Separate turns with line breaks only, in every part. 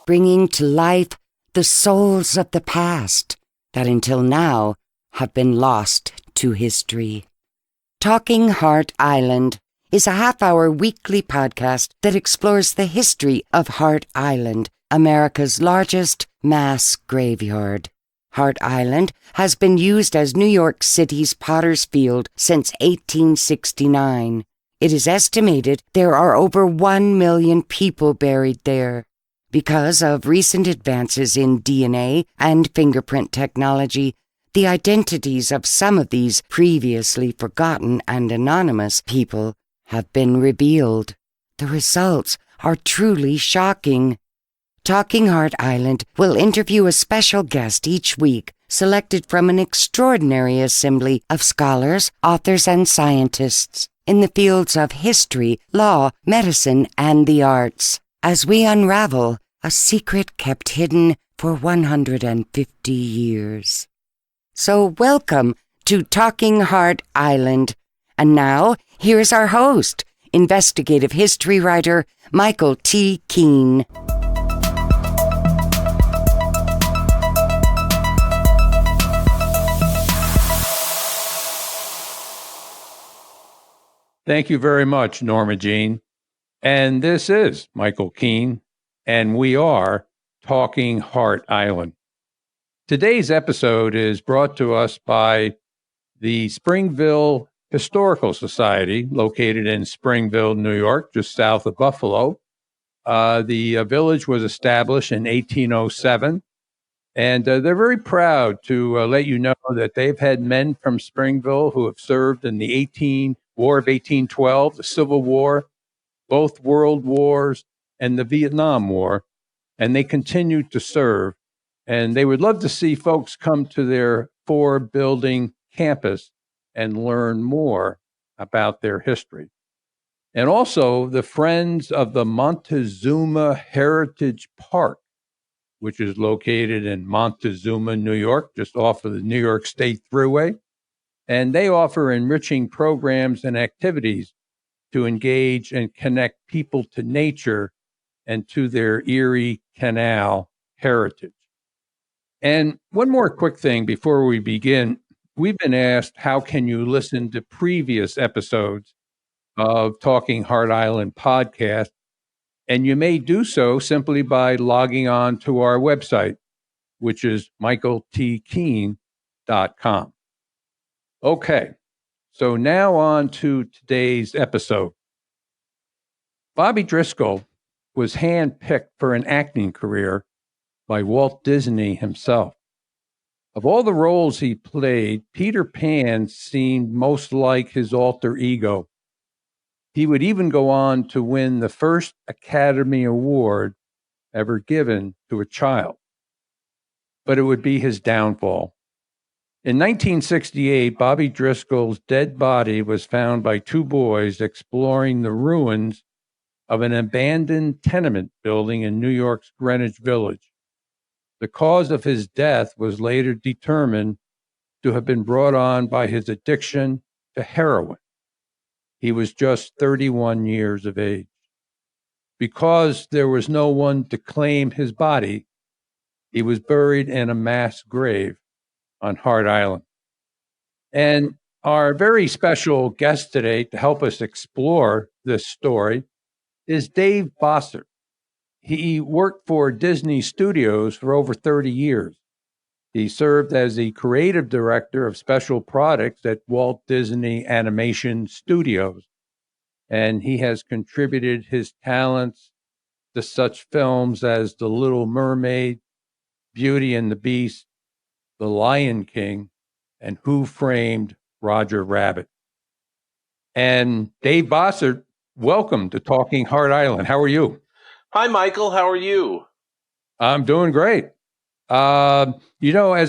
bringing to life the souls of the past that until now have been lost to history. Talking Hart Island is a half-hour weekly podcast that explores the history of Hart Island, America's largest mass graveyard. Hart Island has been used as New York City's Potter's Field since 1869. It is estimated there are over 1 million people buried there. Because of recent advances in DNA and fingerprint technology, the identities of some of these previously forgotten and anonymous people have been revealed. The results are truly shocking. Talking Hart Island will interview a special guest each week, selected from an extraordinary assembly of scholars, authors, and scientists in the fields of history, law, medicine, and the arts, as we unravel a secret kept hidden for 150 years. So welcome to Talking Hart Island. And now, here's our host, investigative history writer Michael T. Keene.
Thank you very much, Norma Jean. And this is Michael Keene, and we are Talking Hart Island. Today's episode is brought to us by the Springville Historical Society, located in Springville, New York, just south of Buffalo. The village was established in 1807, and they're very proud to let you know that they've had men from Springville who have served in the War of 1812, the Civil War, both World Wars, and the Vietnam War, and they continue to serve. And they would love to see folks come to their 4-building campus and learn more about their history. And also the Friends of the Montezuma Heritage Park, which is located in Montezuma, New York, just off of the New York State Thruway. And they offer enriching programs and activities to engage and connect people to nature and to their Erie Canal heritage. And one more quick thing before we begin. We've been asked, how can you listen to previous episodes of Talking Hart Island podcast? And you may do so simply by logging on to our website, which is michaeltkeene.com. Okay, so now on to today's episode. Bobby Driscoll was handpicked for an acting career by Walt Disney himself. Of all the roles he played, Peter Pan seemed most like his alter ego. He would even go on to win the first Academy Award ever given to a child. But it would be his downfall. In 1968, Bobby Driscoll's dead body was found by 2 boys exploring the ruins of an abandoned tenement building in New York's Greenwich Village. The cause of his death was later determined to have been brought on by his addiction to heroin. He was just 31 years of age. Because there was no one to claim his body, he was buried in a mass grave on Hart Island. And our very special guest today to help us explore this story is Dave Bossert. He worked for Disney Studios for over 30 years. He served as the creative director of special products at Walt Disney Animation Studios, and he has contributed his talents to such films as The Little Mermaid, Beauty and the Beast, The Lion King, and Who Framed Roger Rabbit. And Dave Bossert, welcome to Talking Hart Island. How are you?
Hi, Michael. How are you?
I'm doing great. As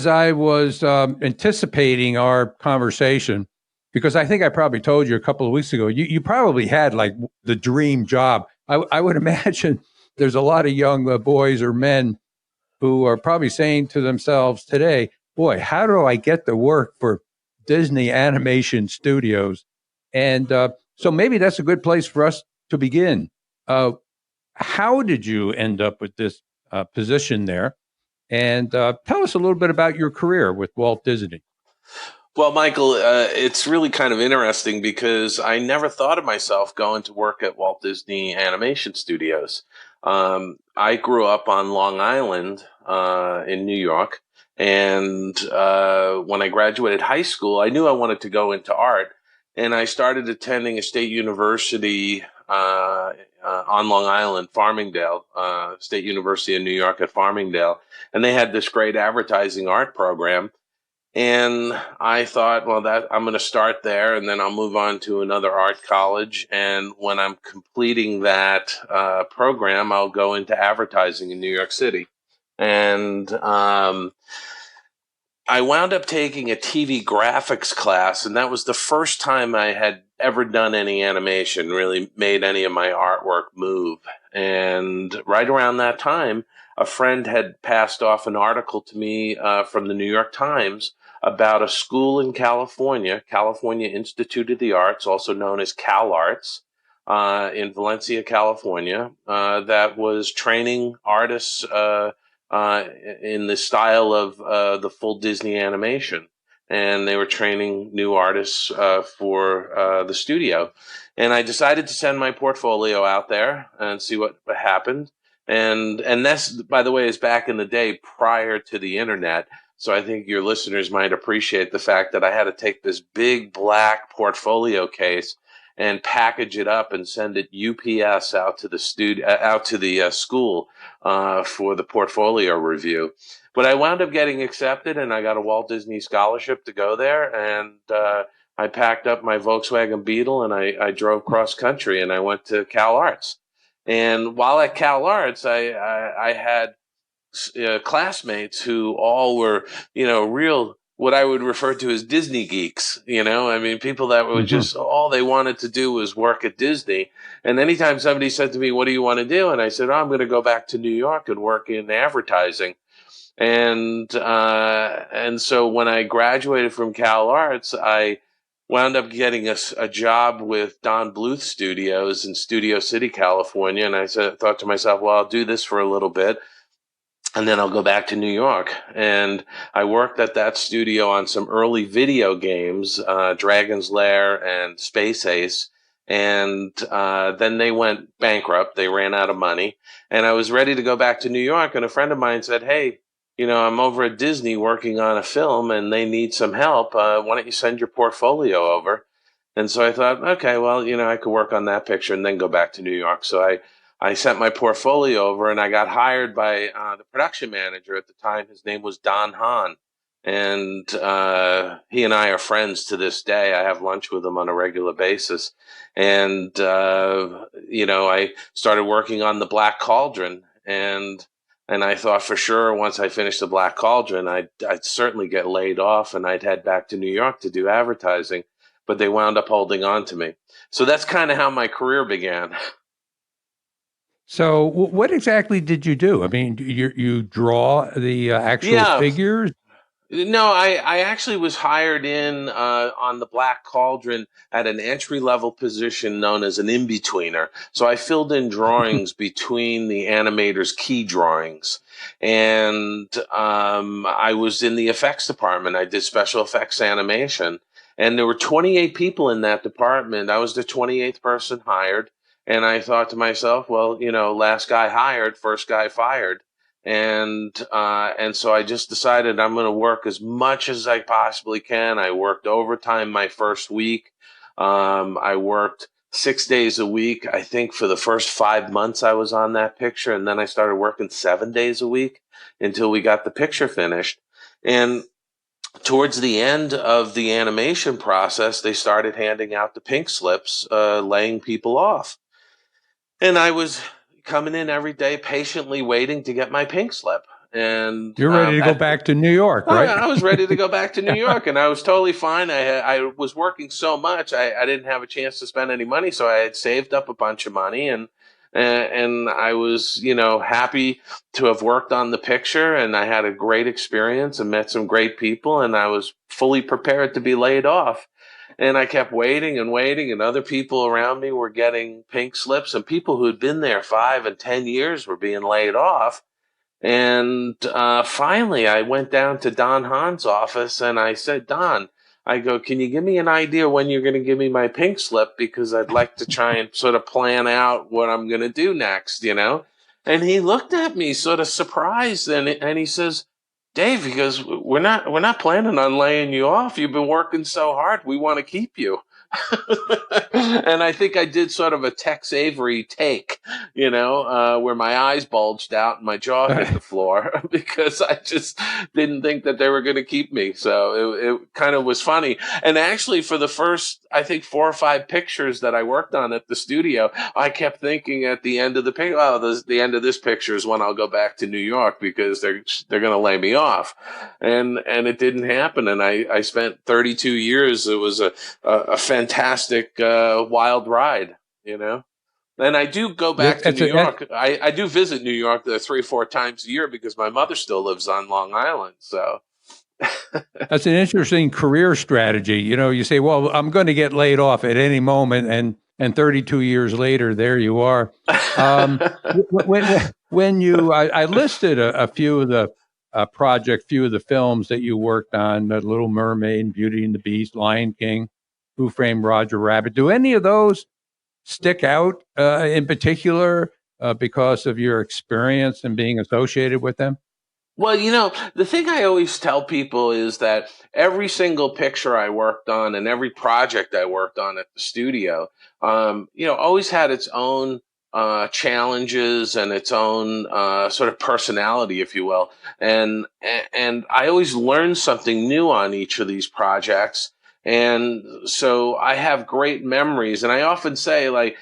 I was anticipating our conversation, because I think I probably told you a couple of weeks ago, you probably had like the dream job. I would imagine there's a lot of young boys or men who are probably saying to themselves today, boy, how do I get to work for Disney Animation Studios? And so maybe that's a good place for us to begin. How did you end up with this position there. And tell us a little bit about your career with Walt Disney.
Well, Michael, it's really kind of interesting because I never thought of myself going to work at Walt Disney Animation Studios. I grew up on Long Island in New York. And when I graduated high school, I knew I wanted to go into art. And I started attending a state university on Long Island, Farmingdale, State University of New York at Farmingdale. And they had this great advertising art program. And I thought, well, that I'm going to start there, and then I'll move on to another art college. And when I'm completing that program, I'll go into advertising in New York City. And I wound up taking a TV graphics class, and that was the first time I had ever done any animation, really made any of my artwork move. And right around that time, a friend had passed off an article to me from the New York Times about a school in California, California Institute of the Arts, also known as CalArts, in Valencia, California, that was training artists in the style of the full Disney animation. And they were training new artists for the studio. And I decided to send my portfolio out there and see what happened. And this, by the way, is back in the day prior to the internet. So I think your listeners might appreciate the fact that I had to take this big black portfolio case and package it up and send it UPS out to the school for the portfolio review. But I wound up getting accepted, and I got a Walt Disney scholarship to go there. And I packed up my Volkswagen Beetle, and I drove cross country, and I went to CalArts. And while at CalArts, I had classmates who all were, real, what I would refer to as Disney geeks, I mean, people that were just, all they wanted to do was work at Disney. And anytime somebody said to me, what do you want to do? And I said, I'm going to go back to New York and work in advertising. And so when I graduated from CalArts, I wound up getting a job with Don Bluth Studios in Studio City, California. And I thought to myself, well, I'll do this for a little bit, and then I'll go back to New York. And I worked at that studio on some early video games, Dragon's Lair and Space Ace. And then they went bankrupt. They ran out of money. And I was ready to go back to New York. And a friend of mine said, hey, I'm over at Disney working on a film and they need some help. Why don't you send your portfolio over? And so I thought, okay, well, I could work on that picture and then go back to New York. So I sent my portfolio over, and I got hired by the production manager at the time. His name was Don Hahn. And he and I are friends to this day. I have lunch with him on a regular basis. And, I started working on the Black Cauldron. And I thought for sure once I finished the Black Cauldron, I'd certainly get laid off and I'd head back to New York to do advertising. But they wound up holding on to me. So that's kind of how my career began.
So what exactly did you do? I mean, you draw the actual figures?
No, I actually was hired in on the Black Cauldron at an entry-level position known as an in-betweener. So I filled in drawings between the animator's key drawings. And I was in the effects department. I did special effects animation. And there were 28 people in that department. I was the 28th person hired. And I thought to myself, well, last guy hired, first guy fired. And so I just decided I'm going to work as much as I possibly can. I worked overtime my first week. I worked 6 days a week. I think for the first 5 months I was on that picture. And then I started working 7 days a week until we got the picture finished. And towards the end of the animation process, they started handing out the pink slips, laying people off. And I was coming in every day, patiently waiting to get my pink slip. And
you're ready to go back to New York, right?
I was ready to go back to New York, and I was totally fine. I was working so much, I didn't have a chance to spend any money, so I had saved up a bunch of money, and I was, happy to have worked on the picture, and I had a great experience and met some great people, and I was fully prepared to be laid off. And I kept waiting and waiting, and other people around me were getting pink slips, and people who had been there 5 and 10 years were being laid off. And finally, I went down to Don Hahn's office and I said, Don, I go, can you give me an idea when you're going to give me my pink slip? Because I'd like to try and sort of plan out what I'm going to do next, you know? And he looked at me sort of surprised and he says, Dave, he goes, we're not planning on laying you off. You've been working so hard. We want to keep you. And I think I did sort of a Tex Avery take, where my eyes bulged out and my jaw hit the floor because I just didn't think that they were going to keep me. So it kind of was funny. And actually, for the first, I think, 4 or 5 pictures that I worked on at the studio, I kept thinking at the end of the picture, the end of this picture is when I'll go back to New York because they're going to lay me off. And it didn't happen. And I spent 32 years. It was a fantastic wild ride, And I do go back to New York. I do visit New York 3 or 4 times a year because my mother still lives on Long Island. So
that's an interesting career strategy. You say, well, I'm going to get laid off at any moment. And 32 years later, there you are. When I listed a few of the few of the films that you worked on, The Little Mermaid, Beauty and the Beast, Lion King, Who Framed Roger Rabbit. Do any of those stick out in particular because of your experience and being associated with them?
Well, the thing I always tell people is that every single picture I worked on and every project I worked on at the studio, always had its own challenges and its own sort of personality, if you will. And I always learn something new on each of these projects. And so I have great memories. And I often say, like,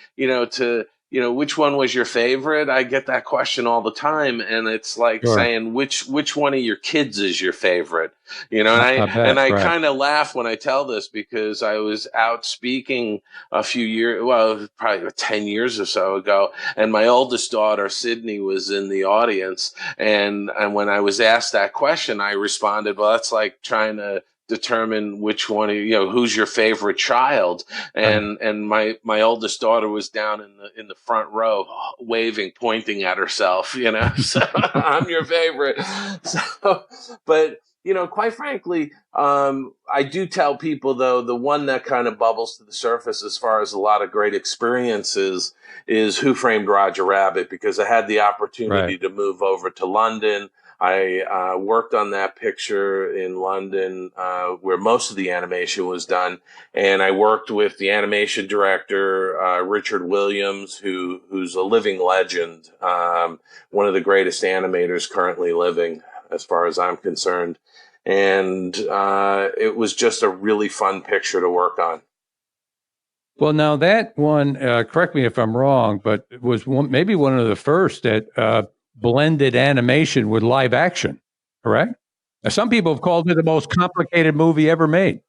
which one was your favorite? I get that question all the time. And it's like saying, which one of your kids is your favorite? And I kind of laugh when I tell this because I was out speaking a few years, probably 10 years or so ago. And my oldest daughter, Sydney, was in the audience. And when I was asked that question, I responded, well, that's like trying to determine which one, who's your favorite child. And my oldest daughter was down in the front row waving, pointing at herself, so I'm your favorite. So, but, quite frankly, I do tell people, though, the one that kind of bubbles to the surface as far as a lot of great experiences is Who Framed Roger Rabbit, because I had the opportunity to move over to London. I worked on that picture in London where most of the animation was done. And I worked with the animation director, Richard Williams, who's a living legend, one of the greatest animators currently living, as far as I'm concerned. And it was just a really fun picture to work on.
Well, now that one, correct me if I'm wrong, but it was maybe one of the first that blended animation with live action, correct? Now, some people have called it the most complicated movie ever made.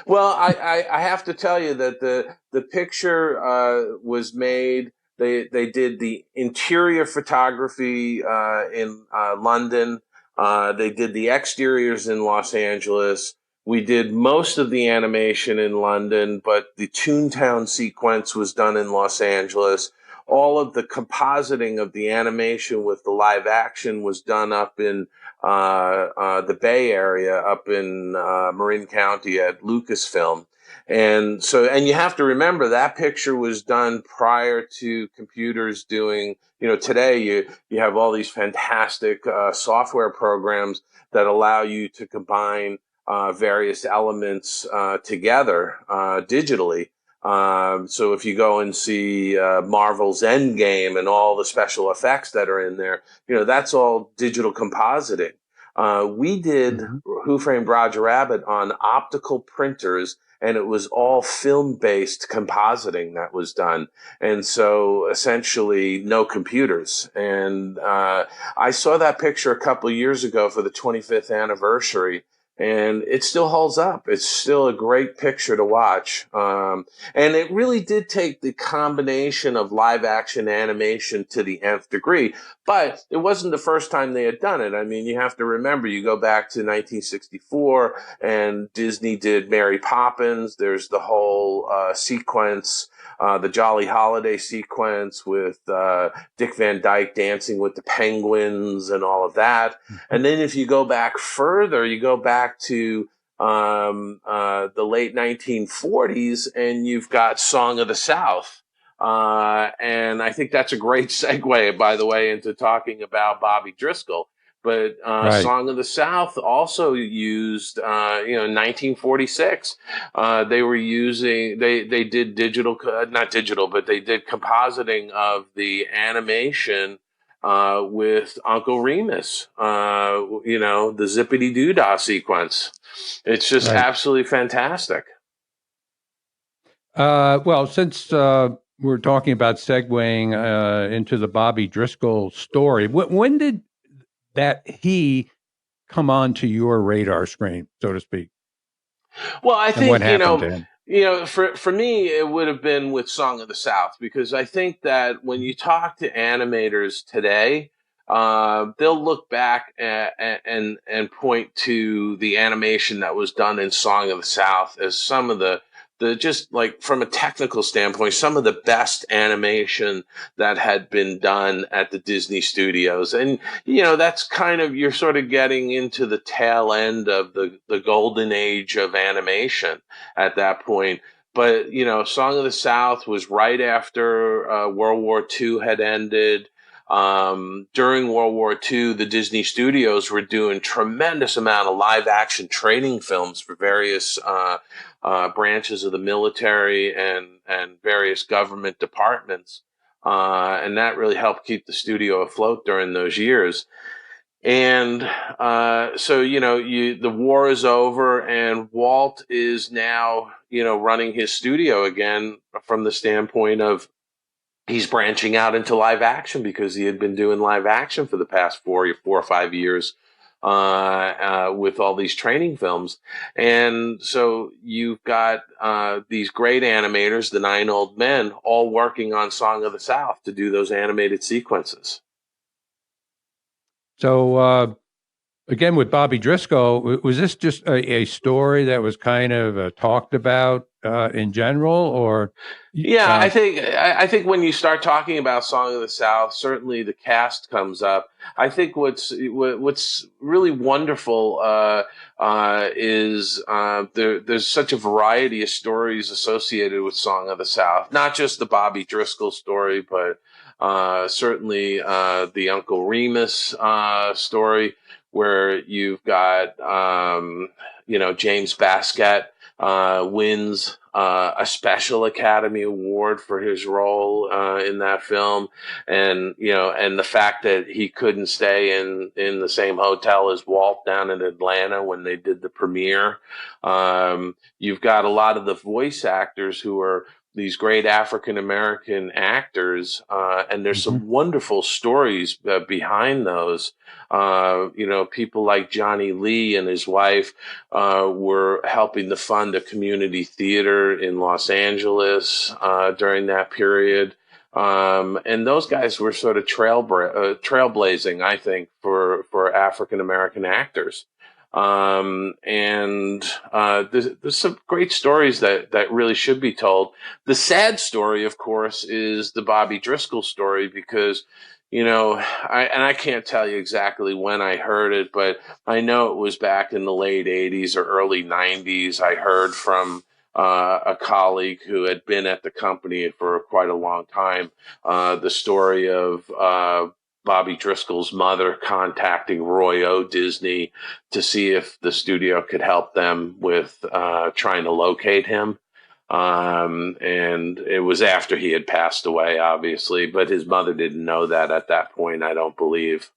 Well, I have to tell you that the picture was made. They did the interior photography in London. They did the exteriors in Los Angeles. We did most of the animation in London, but the Toontown sequence was done in Los Angeles. All of the compositing of the animation with the live action was done up in the Bay Area, up in Marin County at Lucasfilm. And you have to remember that picture was done prior to computers doing, today you have all these fantastic software programs that allow you to combine various elements together digitally. So if you go and see Marvel's Endgame and all the special effects that are in there, that's all digital compositing. We did Who Framed Roger Rabbit on optical printers, and it was all film-based compositing that was done. And so essentially no computers. And I saw that picture a couple of years ago for the 25th anniversary. And it still holds up. It's still a great picture to watch. And it really did take the combination of live action animation to the nth degree. But it wasn't the first time they had done it. I mean, you have to remember, you go back to 1964 and Disney did Mary Poppins. There's the whole sequence the Jolly Holiday sequence with Dick Van Dyke dancing with the penguins and all of that. And then if you go back further, you go back to the late 1940s, and you've got Song of the South. And I think that's a great segue, by the way, into talking about Bobby Driscoll. But
Right.
Song of the South also used, in 1946, they were using, they did not digital, but they did compositing of the animation with Uncle Remus, the Zippity Doodah sequence. It's just absolutely fantastic.
Well, since we're talking about segueing into the Bobby Driscoll story, when did he come onto your radar screen, so to speak?
Well, I think,
what happened to him?
For me, it would have been with Song of the South, because I think that when you talk to animators today, they'll look back and point to the animation that was done in Song of the South as some of the just like from a technical standpoint, some of the best animation that had been done at the Disney studios. And, that's kind of, you're sort of getting into the tail end of the golden age of animation at that point. But, Song of the South was right after World War II had ended. During World War II, the Disney studios were doing tremendous amount of live action training films for various branches of the military and various government departments. And that really helped keep the studio afloat during those years. And so, the war is over, and Walt is now, running his studio again from the standpoint of he's branching out into live action, because he had been doing live action for the past 4 or 5 years with all these training films. And so you've got these great animators, the 9 old men, all working on Song of the South to do those animated sequences.
So, again, with Bobby Driscoll, was this just a story that was kind of talked about in general, or?
Yeah, I think when you start talking about Song of the South, certainly the cast comes up. I think what's really wonderful is there's such a variety of stories associated with Song of the South. Not just the Bobby Driscoll story, but certainly the Uncle Remus story, where you've got James Baskett wins a Special Academy Award for his role in that film, and the fact that he couldn't stay in the same hotel as Walt down in Atlanta when they did the premiere. You've got a lot of the voice actors who are these great African American actors, and there's some wonderful stories behind those. People like Johnny Lee and his wife were helping to fund a community theater in Los Angeles during that period. And those guys were sort of trailblazing, I think, for African American actors. There's some great stories that really should be told. The sad story, of course, is the Bobby Driscoll story, because, I can't tell you exactly when I heard it, but I know it was back in the late 80s or early 90s. I heard from a colleague who had been at the company for quite a long time, the story of Bobby Driscoll's mother contacting Roy O. Disney to see if the studio could help them with trying to locate him. And it was after he had passed away, obviously, but his mother didn't know that at that point, I don't believe.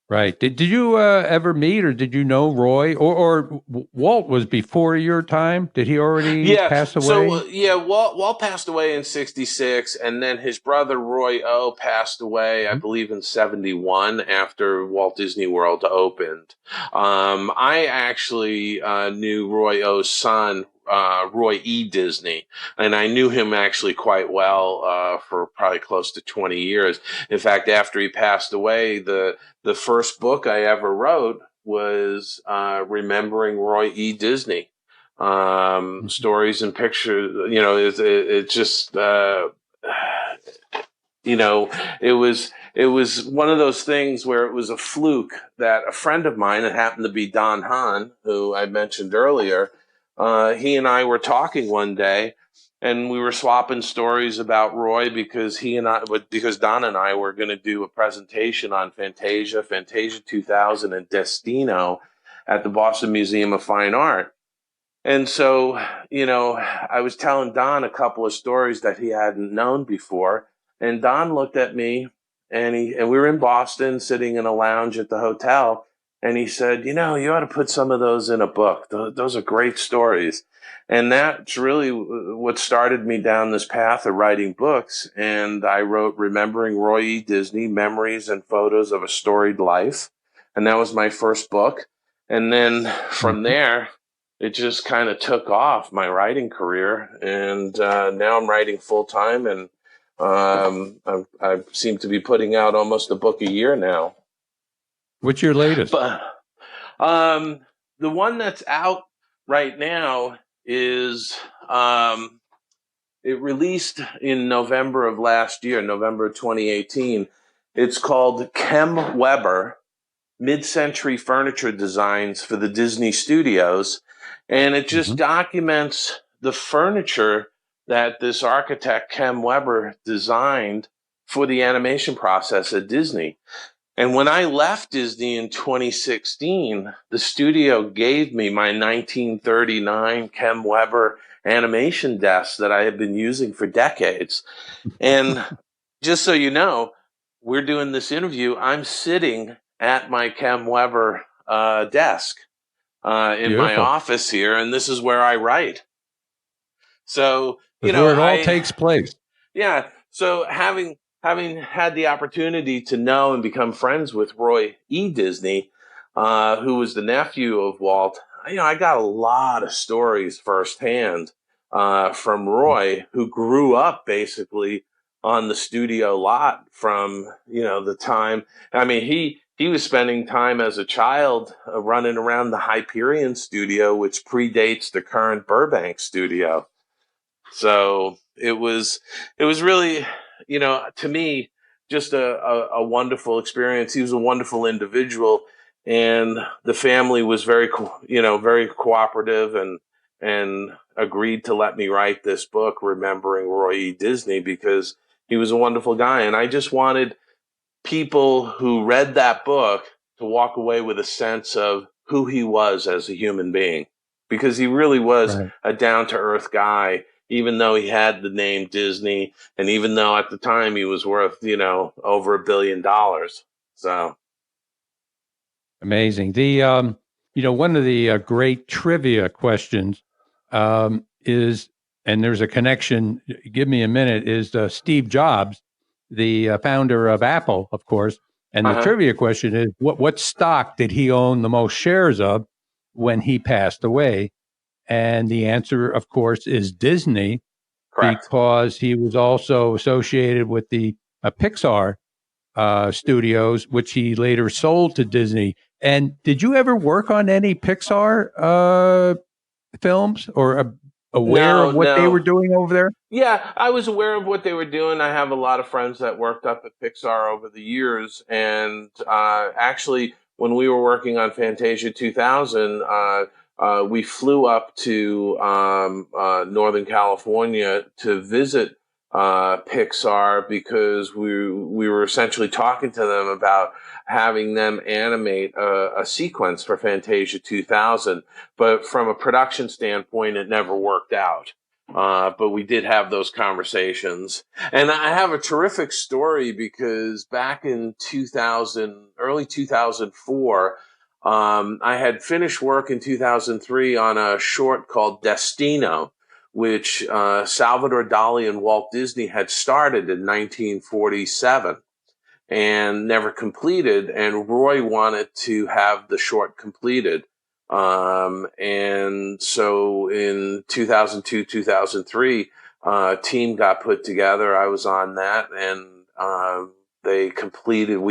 Right. Did you ever meet, or did you know Roy, or Walt was before your time? Did he already pass away?
So Walt passed away in '66, and then his brother Roy O passed away, I believe, in '71 after Walt Disney World opened. I actually knew Roy O's son, Roy E. Disney, and I knew him actually quite well for probably close to 20 years. In fact, after he passed away, the first book I ever wrote was Remembering Roy E. Disney. stories and pictures. It just it was one of those things where it was a fluke that a friend of mine, it happened to be Don Hahn, who I mentioned earlier. He and I were talking one day, and we were swapping stories about Roy because Don and I were going to do a presentation on Fantasia 2000, and Destino at the Boston Museum of Fine Art. And so, I was telling Don a couple of stories that he hadn't known before. And Don looked at me, and we were in Boston sitting in a lounge at the hotel. And he said, you ought to put some of those in a book. Those are great stories. And that's really what started me down this path of writing books. And I wrote Remembering Roy E. Disney, Memories and Photos of a Storied Life. And that was my first book. And then from there, it just kind of took off, my writing career. And now I'm writing full time, and I seem to be putting out almost a book a year now.
What's your latest?
But the one that's out right now is it released in November of last year, November of 2018. It's called Kem Weber, Mid-Century Furniture Designs for the Disney Studios. And it just documents the furniture that this architect, Kem Weber, designed for the animation process at Disney. And when I left Disney in 2016, the studio gave me my 1939 Kem Weber animation desk that I had been using for decades. And just so you know, we're doing this interview, I'm sitting at my Kem Weber desk in my office here, and this is where I write. So,
where it all takes place.
Yeah. So having had the opportunity to know and become friends with Roy E. Disney, who was the nephew of Walt, I got a lot of stories firsthand from Roy, who grew up basically on the studio lot from, the time. I mean, he was spending time as a child running around the Hyperion studio, which predates the current Burbank studio. So it was really, to me, just a wonderful experience. He was a wonderful individual, and the family was very cooperative and agreed to let me write this book, Remembering Roy E. Disney, because he was a wonderful guy. And I just wanted people who read that book to walk away with a sense of who he was as a human being, because he really was a down-to-earth guy, even though he had the name Disney, and even though at the time he was worth, over $1 billion. So
amazing. The one of the great trivia questions is, and there's a connection, give me a minute, is Steve Jobs, the founder of Apple, of course. And the trivia question is, what stock did he own the most shares of when he passed away? And the answer, of course, is Disney. Correct. Because he was also associated with the Pixar studios, which he later sold to Disney. And did you ever work on any Pixar films, or aware of what they were doing over there?
Yeah, I was aware of what they were doing. I have a lot of friends that worked up at Pixar over the years. And actually, when we were working on Fantasia 2000, we flew up to Northern California to visit Pixar, because we were essentially talking to them about having them animate a sequence for Fantasia 2000. But from a production standpoint, it never worked out. But we did have those conversations. And I have a terrific story, because back in early 2004, I had finished work in 2003 on a short called Destino, which Salvador Dali and Walt Disney had started in 1947 and never completed. And Roy wanted to have the short completed. And so in 2002, 2003, a team got put together. I was on that, and we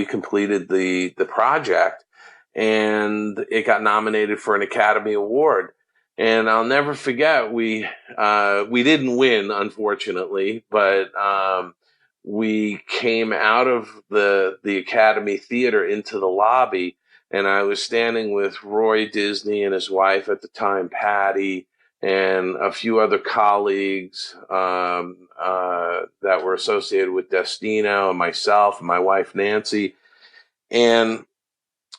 completed the project, and it got nominated for an Academy Award. And I'll never forget, we didn't win, unfortunately, but we came out of the Academy Theater into the lobby, and I was standing with Roy Disney and his wife at the time, Patty, and a few other colleagues that were associated with Destino, and myself and my wife, Nancy. And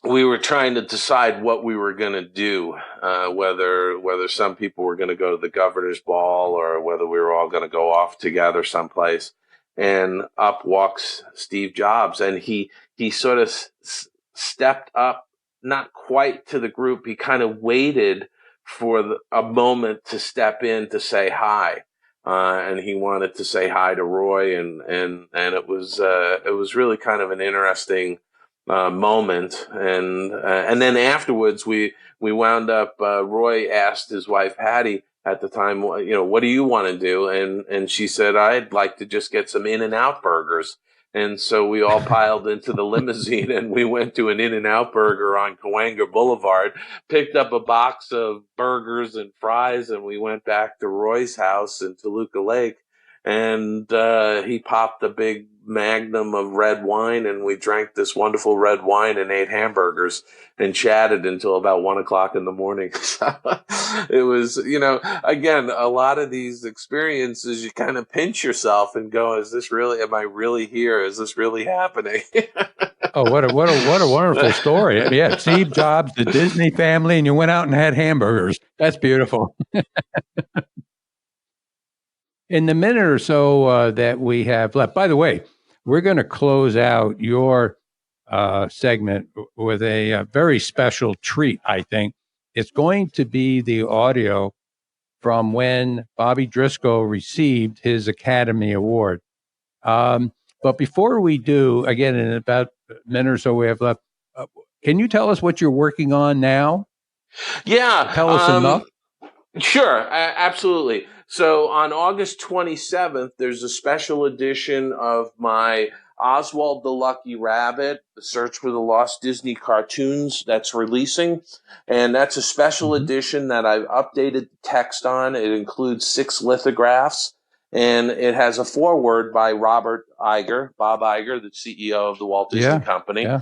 we were trying to decide what we were going to do, whether some people were going to go to the governor's ball or whether we were all going to go off together someplace. And up walks Steve Jobs, and he sort of stepped up, not quite to the group. He kind of waited for a moment to step in to say hi. And he wanted to say hi to Roy, and it was really kind of an interesting moment. And then afterwards, we wound up. Roy asked his wife Patty at the time, what do you want to do? And she said, I'd like to just get some In-N-Out burgers. And so we all piled into the limousine, and we went to an In-N-Out burger on Cahuenga Boulevard, picked up a box of burgers and fries, and we went back to Roy's house in Toluca Lake. And he popped a big magnum of red wine, and we drank this wonderful red wine and ate hamburgers and chatted until about 1 o'clock in the morning. So it was, again, a lot of these experiences, you kind of pinch yourself and go, am I really here? Is this really happening?
Oh, what a wonderful story. Yeah, Steve Jobs, the Disney family, and you went out and had hamburgers. That's beautiful. In the minute or so that we have left, by the way, we're going to close out your segment with a very special treat, I think. It's going to be the audio from when Bobby Driscoll received his Academy Award. But before we do, again, in about a minute or so we have left, can you tell us what you're working on now?
Yeah.
Tell us enough?
Sure, absolutely. So on August 27th, there's a special edition of my Oswald the Lucky Rabbit, The Search for the Lost Disney Cartoons, that's releasing. And that's a special edition that I've updated the text on. It includes 6 lithographs, and it has a foreword by Bob Iger, the CEO of the Walt Disney Company. Yeah.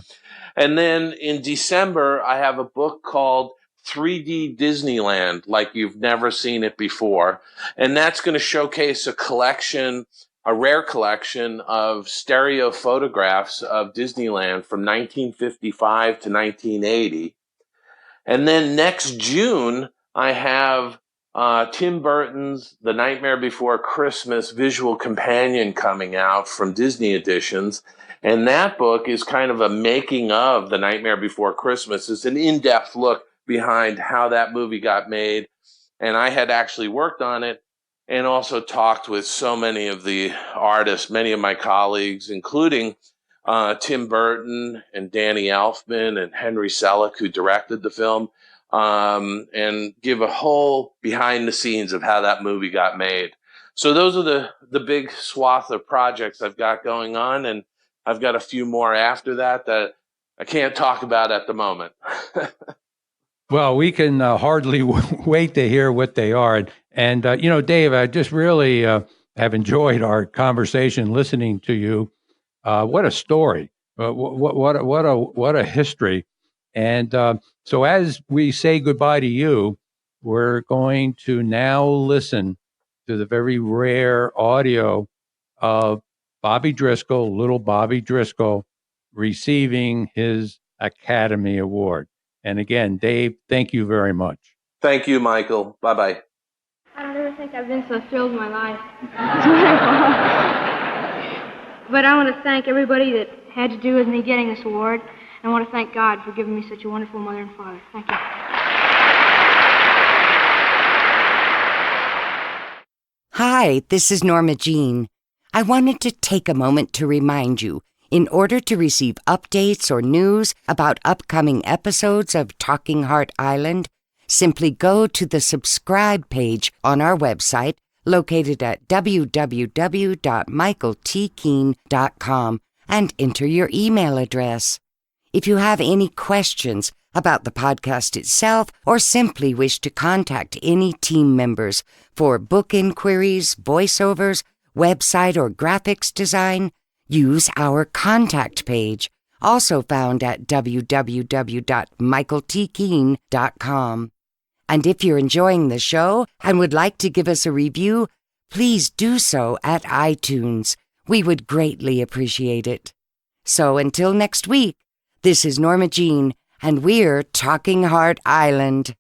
And then in December, I have a book called 3D Disneyland, like you've never seen it before. And that's going to showcase a rare collection of stereo photographs of Disneyland from 1955 to 1980. And then next June, I have Tim Burton's The Nightmare Before Christmas visual companion coming out from Disney Editions. And that book is kind of a making of The Nightmare Before Christmas. It's an in-depth look behind how that movie got made. And I had actually worked on it and also talked with so many of the artists, many of my colleagues, including Tim Burton and Danny Elfman and Henry Selick, who directed the film, and give a whole behind the scenes of how that movie got made. So those are the big swath of projects I've got going on, and I've got a few more after that I can't talk about at the moment.
Well, we can hardly wait to hear what they are. And Dave, I just really have enjoyed our conversation listening to you. What a story. What a history. And so as we say goodbye to you, we're going to now listen to the very rare audio of Bobby Driscoll, little Bobby Driscoll, receiving his Academy Award. And again, Dave, thank you very much.
Thank you, Michael. Bye-bye.
I don't ever think I've been so thrilled in my life. But I want to thank everybody that had to do with me getting this award. And I want to thank God for giving me such a wonderful mother and father. Thank you.
Hi, this is Norma Jean. I wanted to take a moment to remind you, in order to receive updates or news about upcoming episodes of Talking Hart Island, simply go to the subscribe page on our website located at www.michaeltkeen.com and enter your email address. If you have any questions about the podcast itself, or simply wish to contact any team members for book inquiries, voiceovers, website or graphics design, use our contact page, also found at www.michaeltkeen.com. And if you're enjoying the show and would like to give us a review, please do so at iTunes. We would greatly appreciate it. So until next week, this is Norma Jean, and we're talking Hart Island.